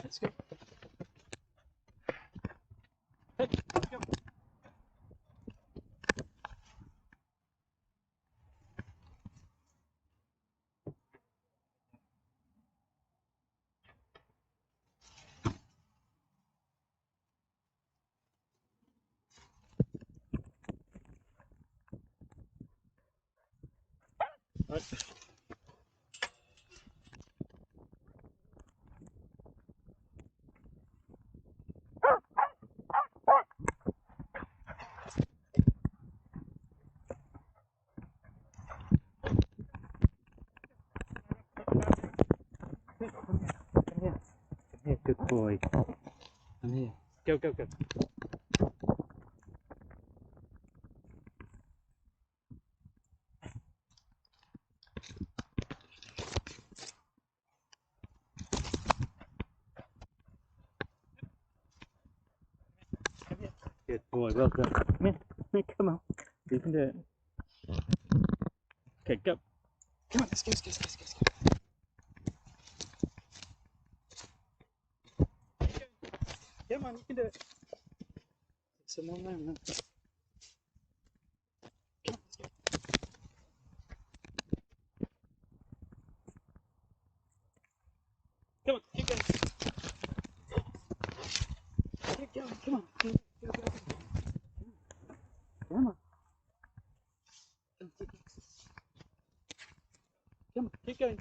Let's go. Hey, let's go. Right. Come here. Come here, good boy. Come here. Go, go, go. Come here. Good boy, well done. Come here. Come on. You can do it. Okay, go. Come on, let's go, let's go, let's go, let's go. Come on, you can do it. Take some more now. Come on, let's go. Come on, keep going. Keep going, come on. Go, go, go. Come on. Come on, keep going.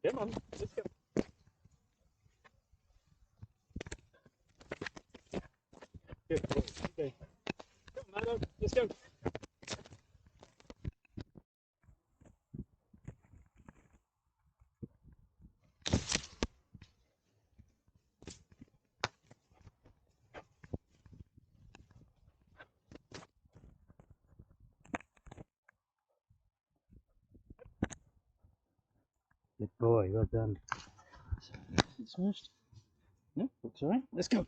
Come on, let's go. Good boy, keep going. Come on, Murdoch, let's go. Good boy, well done. It's finished. No, looks alright. Let's go.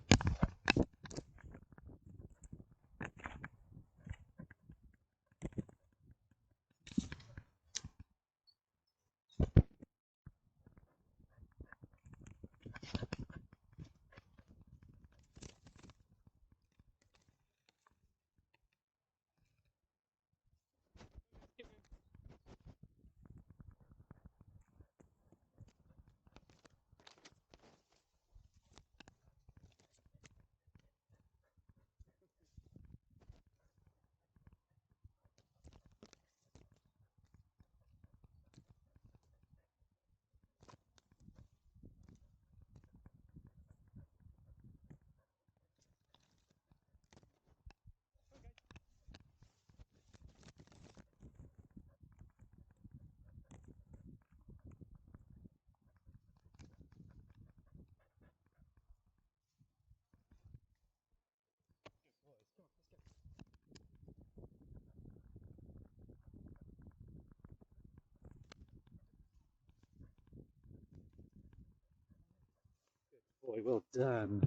Boy, well done.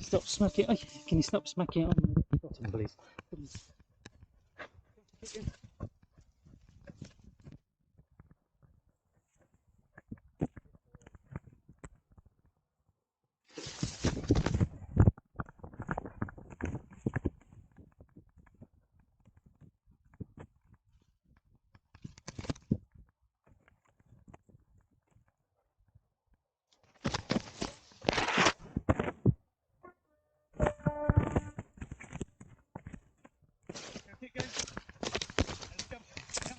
Stop smacking. Oh, can you stop smacking on the bottom, please? Keep going. Let's go. Come on.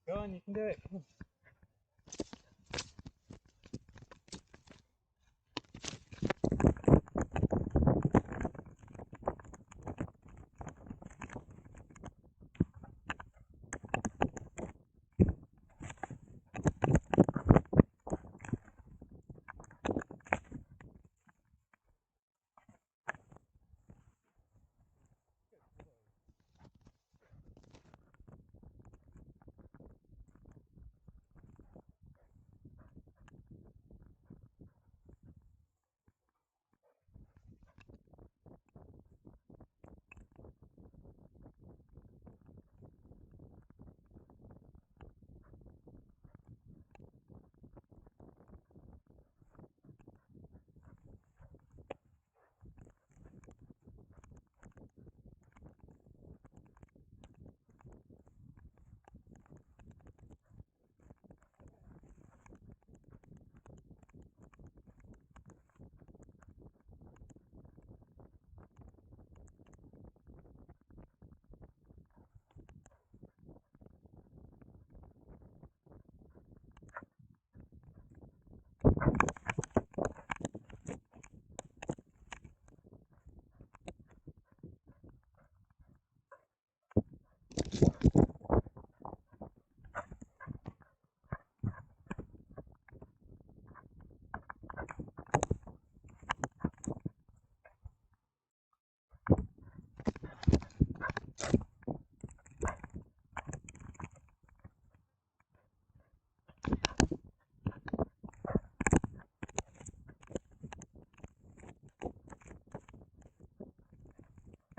Go on, you can do it. Come on.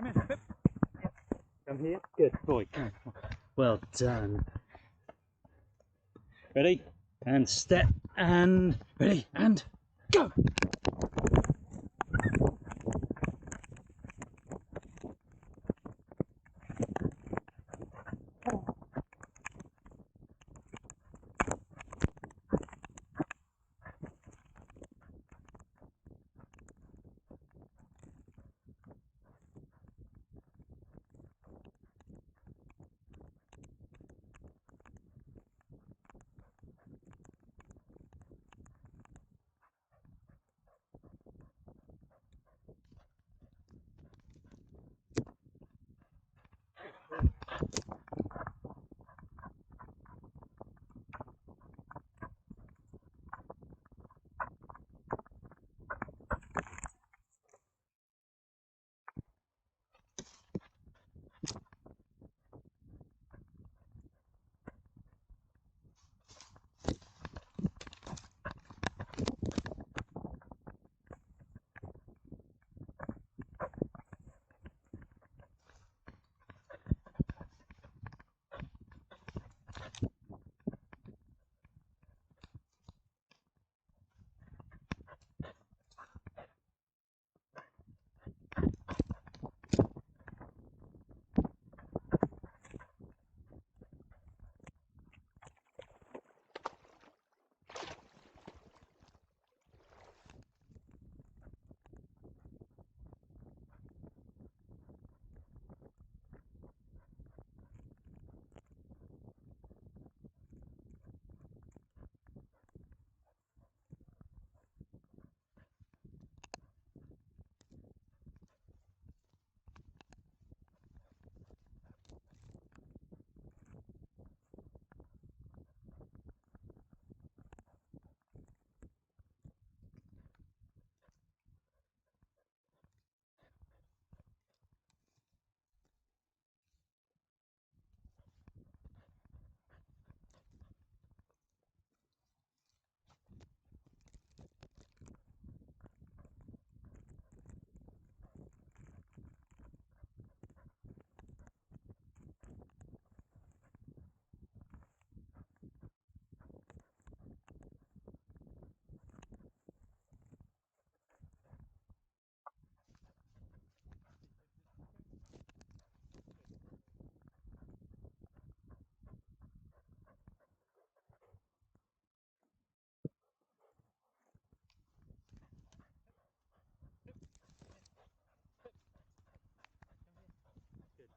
Come here, Pip. Come here. Good boy. Come on. Well done. Ready? And step and ready and go.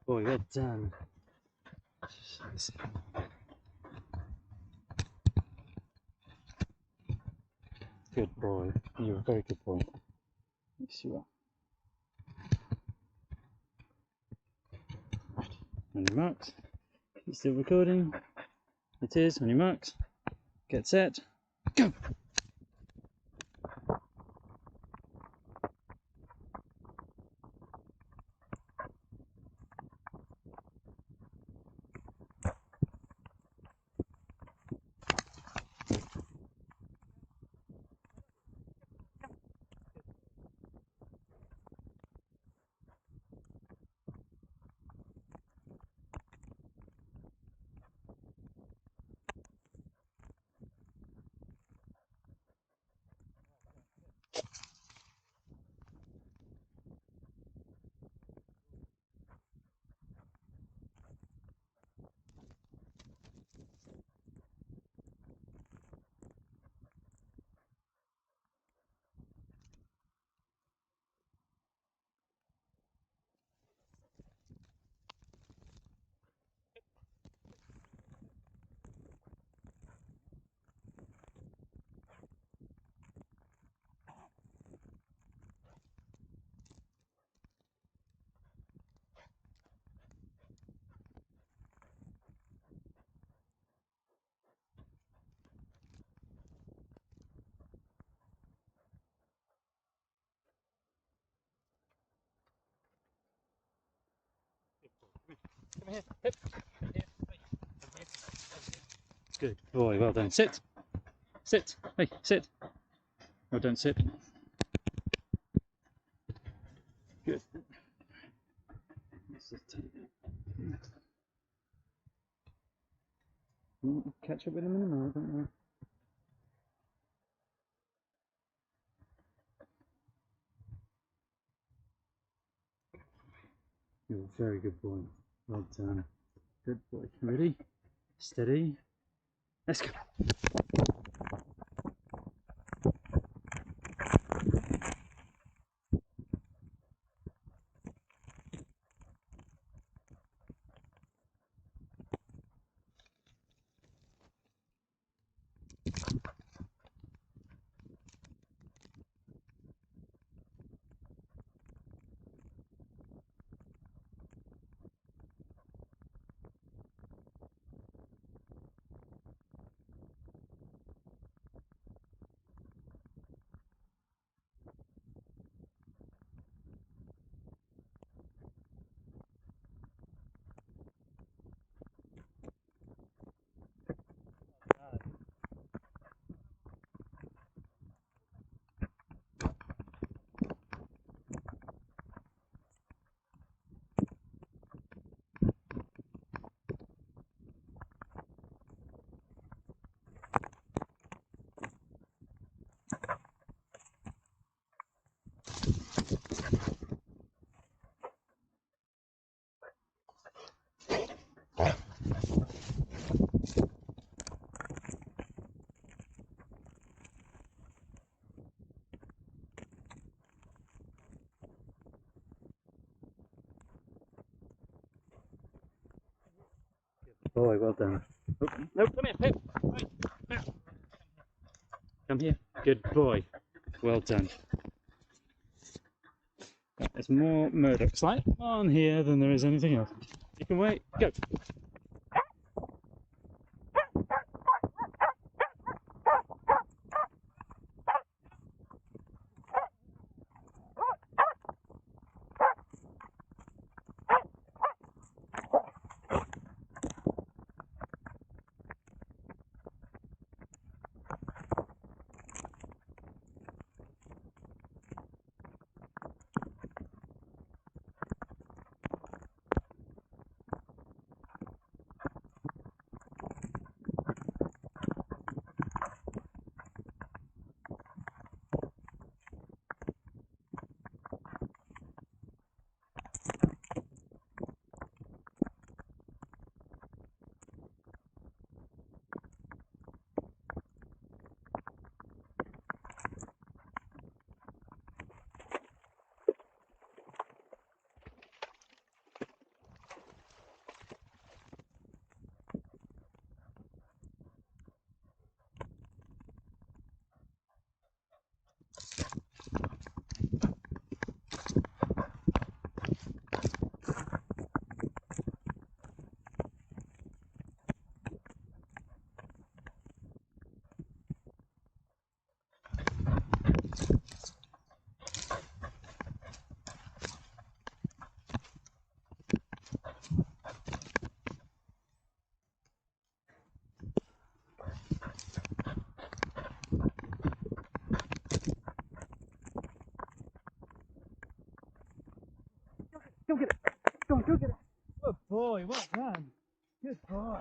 Boy, well done. Good boy. You're a very good boy. Yes, you are. On your marks. You still recording? It is. On your marks. Get set. Go! Come here, Pip. Come here. Hey. Come here. Good boy, well done. Sit. Sit. Hey, sit. Oh, don't sit. Good. Sit. Catch up with him in a minute, don't worry. You're a very good boy. Well done. Good boy. Ready? Steady. Let's go. Boy, well done. Oh, no, come here, Pip. Right. Come here. Good boy. Well done. There's more Murdoch slide on here than there is anything else. You can wait. Go. Go get it. Go get it. Good boy, well done. Good boy.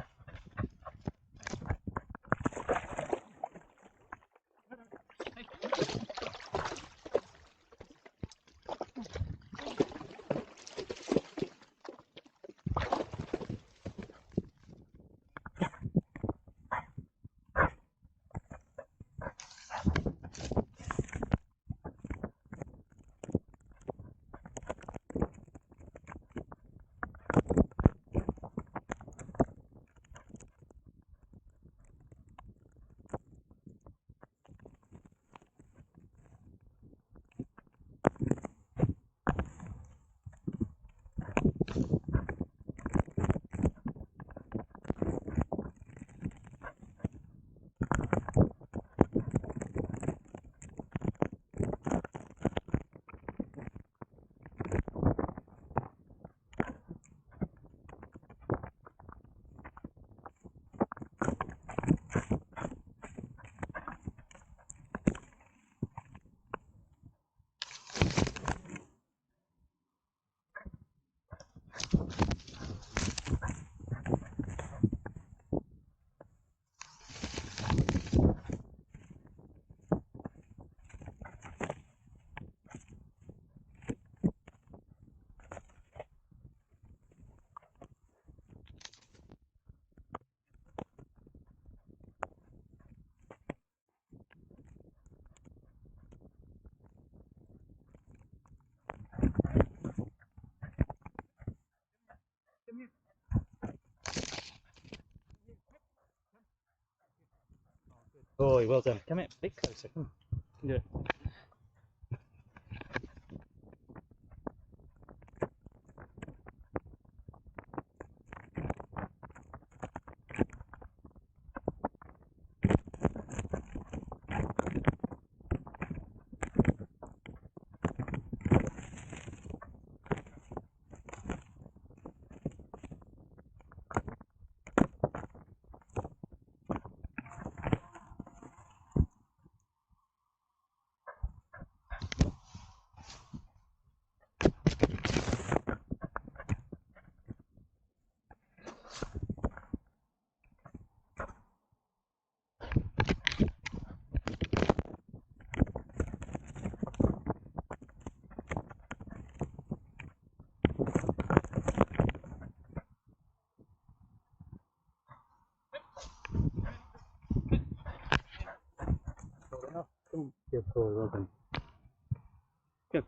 boy, well done. Come here, a bit closer. Come on. You can do it. Good boy, well done. Good.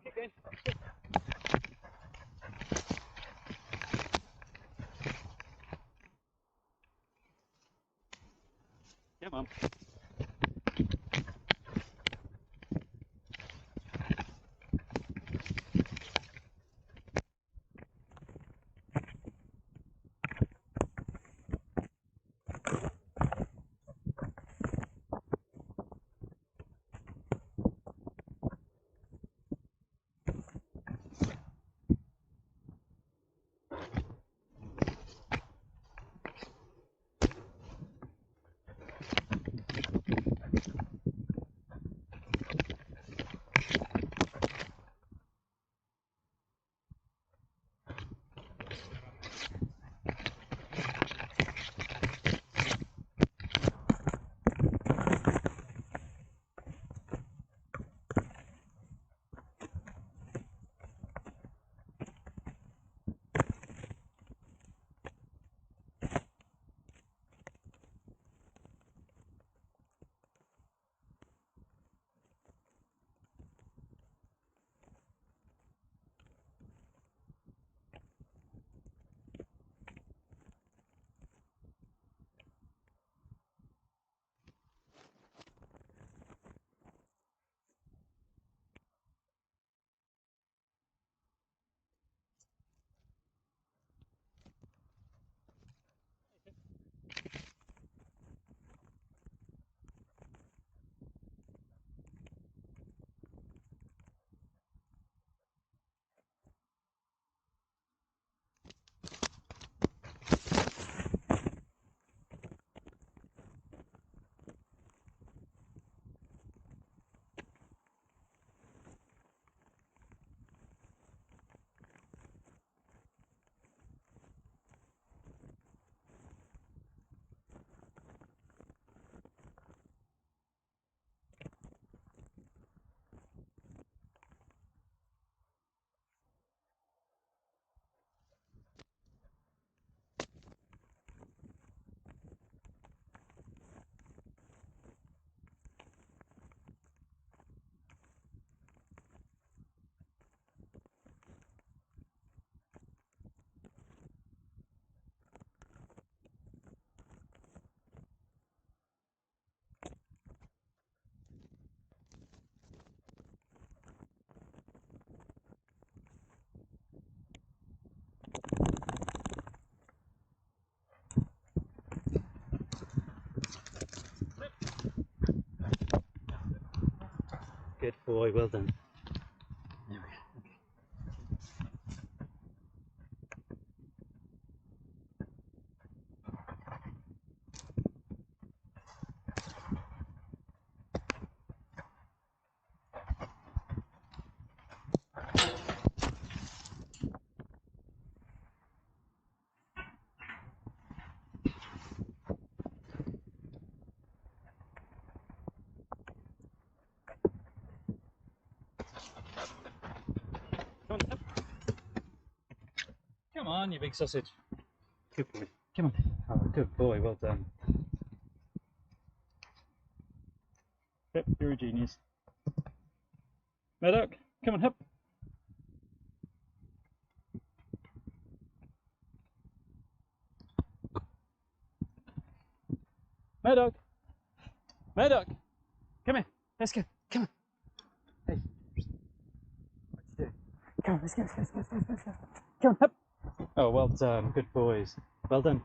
Keep going. Come on. Good boy, well done. There we go. Come on, up. Come on, you big sausage. Good boy. Come on. Oh, good boy. Well done. Yep, you're a genius. Murdoch, come on, up. Murdoch. Murdoch. Come here. Let's go. Come on. Hey. What you doing? Come on, let's go. Come on, up. Oh, well done. Good boys. Well done.